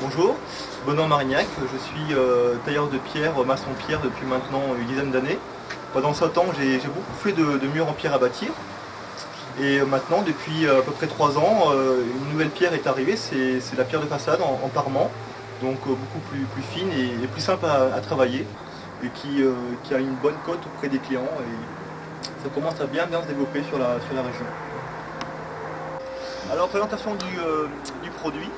Bonjour, Benoît Marignac, je suis tailleur de pierre, maçon pierre depuis maintenant une dizaine d'années. Pendant ce temps, j'ai beaucoup fait de murs en pierre à bâtir. Et maintenant, depuis à peu près 3 ans, une nouvelle pierre est arrivée, c'est la pierre de façade en parement, donc beaucoup plus fine et plus simple à travailler, et qui a une bonne cote auprès des clients, et ça commence à bien se développer sur la région. Alors, présentation du produit.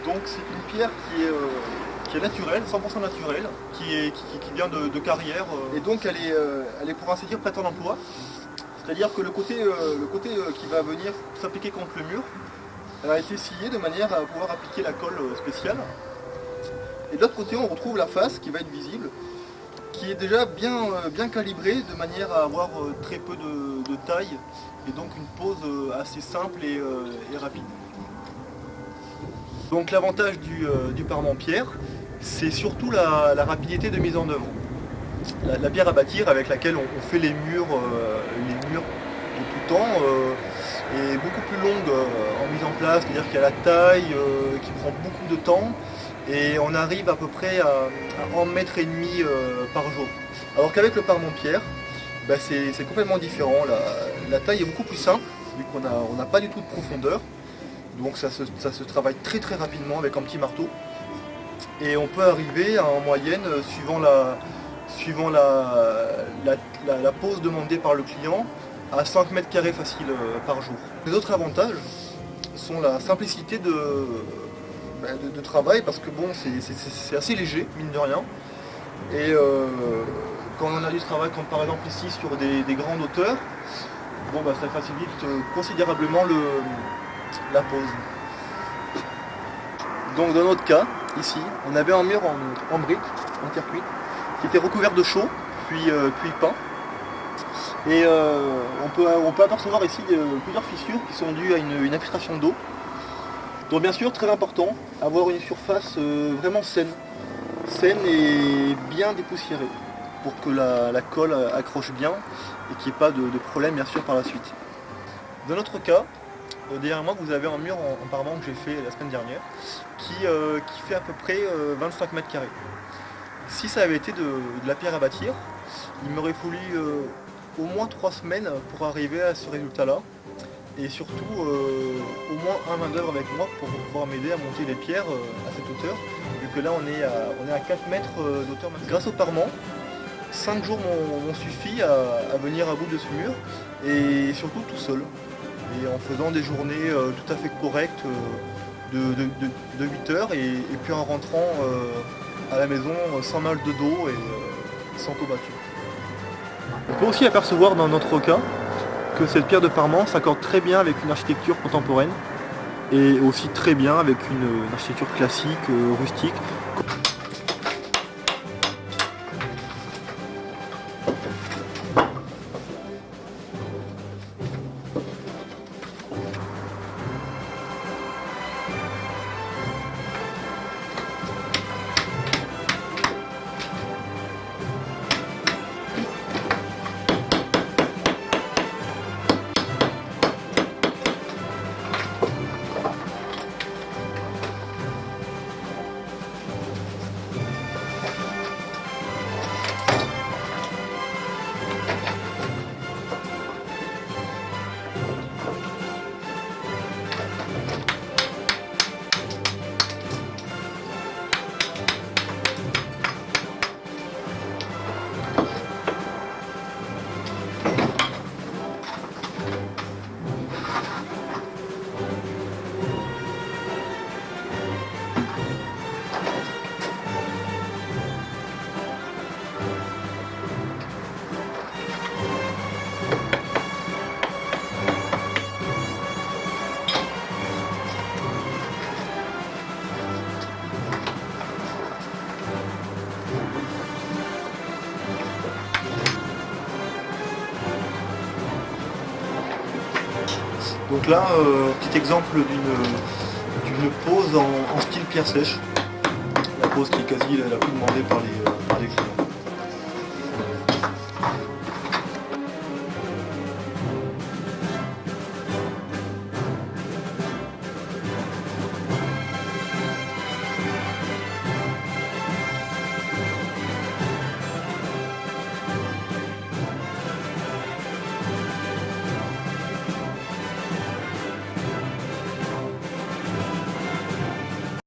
Donc c'est une pierre qui est naturelle, 100% naturelle, qui vient de carrière, et donc elle est pour ainsi dire prête en emploi. C'est-à-dire que le côté qui va venir s'appliquer contre le mur, elle a été sciée de manière à pouvoir appliquer la colle spéciale. Et de l'autre côté, on retrouve la face qui va être visible, qui est déjà bien calibrée de manière à avoir très peu de taille, et donc une pose assez simple et rapide. Donc l'avantage du parement pierre, c'est surtout la rapidité de mise en œuvre. La pierre à bâtir avec laquelle on fait les murs de tout temps est beaucoup plus longue en mise en place, c'est-à-dire qu'il y a la taille qui prend beaucoup de temps et on arrive à peu près à 1,5 mètre par jour. Alors qu'avec le parement pierre, c'est complètement différent. La taille est beaucoup plus simple vu qu'on n'a pas du tout de profondeur. Donc ça se travaille très rapidement avec un petit marteau. Et on peut arriver en moyenne, suivant la pose demandée par le client, à 5 mètres carrés facile par jour. Les autres avantages sont la simplicité de travail, parce que bon, c'est assez léger, mine de rien. Et quand on a du travail, comme par exemple ici sur des grandes hauteurs, bon, ça facilite considérablement la pose. Donc dans notre cas, ici, on avait un mur en briques, en terre cuite, qui était recouvert de chaux, puis peint. Et on peut apercevoir ici plusieurs fissures qui sont dues à une infiltration d'eau. Donc bien sûr, très important, avoir une surface vraiment saine et bien dépoussiérée, pour que la colle accroche bien et qu'il n'y ait pas de problème bien sûr par la suite. Dans notre cas, derrière moi, vous avez un mur en parement que j'ai fait la semaine dernière qui fait à peu près 25 mètres carrés. Si ça avait été de la pierre à bâtir, il m'aurait fallu au moins 3 semaines pour arriver à ce résultat-là, et surtout au moins un main-d'œuvre avec moi pour pouvoir m'aider à monter les pierres à cette hauteur, vu que là on est à 4 mètres d'auteur. Grâce au parement, 5 jours m'ont suffi à venir à bout de ce mur, et surtout tout seul. Et en faisant des journées tout à fait correctes de 8 heures et puis en rentrant à la maison sans mal de dos et sans courbature. On peut aussi apercevoir dans notre cas que cette pierre de parement s'accorde très bien avec une architecture contemporaine et aussi très bien avec une architecture classique, rustique. Donc là, petit exemple d'une pose en style pierre sèche, la pose qui est quasi la plus demandée par les clients.